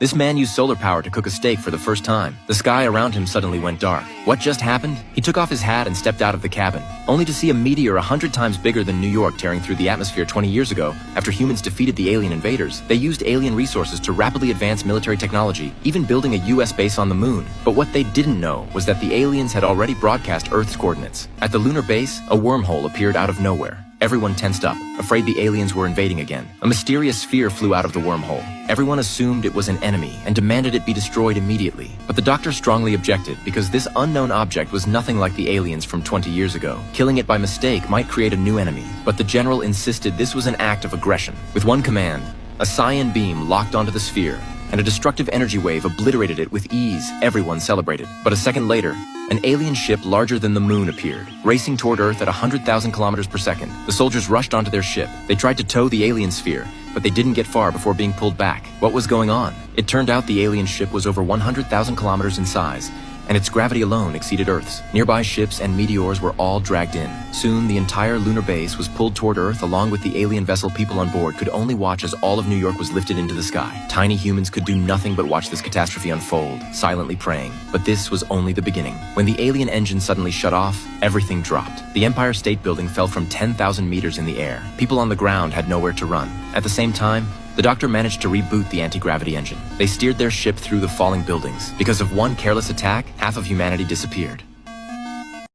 This man used solar power to cook a steak for the first time. The sky around him suddenly went dark. What just happened? He took off his hat and stepped out of the cabin, only to see a meteor 100 times bigger than New York tearing through the atmosphere 20 years ago. After humans defeated the alien invaders, they used alien resources to rapidly advance military technology, even building a US base on the moon. But what they didn't know was that the aliens had already broadcast Earth's coordinates. At the lunar base, a wormhole appeared out of nowhere. Everyone tensed up, afraid the aliens were invading again. A mysterious sphere flew out of the wormhole. Everyone assumed it was an enemy and demanded it be destroyed immediately. But the doctor strongly objected because this unknown object was nothing like the aliens from 20 years ago. Killing it by mistake might create a new enemy. But the general insisted this was an act of aggression. With one command, a cyan beam locked onto the sphere, and a destructive energy wave obliterated it with ease. Everyone celebrated. But a second later, an alien ship larger than the moon appeared, racing toward Earth at 100,000 kilometers per second. The soldiers rushed onto their ship. They tried to tow the alien sphere, but they didn't get far before being pulled back. What was going on? It turned out the alien ship was over 100,000 kilometers in size, and its gravity alone exceeded Earth's. Nearby ships and meteors were all dragged in. Soon, the entire lunar base was pulled toward Earth along with the alien vessel. People on board could only watch as all of New York was lifted into the sky. Tiny humans could do nothing but watch this catastrophe unfold, silently praying. But this was only the beginning. When the alien engine suddenly shut off, everything dropped. The Empire State Building fell from 10,000 meters in the air. People on the ground had nowhere to run. At the same time, the doctor managed to reboot the anti-gravity engine. They steered their ship through the falling buildings. Because of one careless attack, half of humanity disappeared.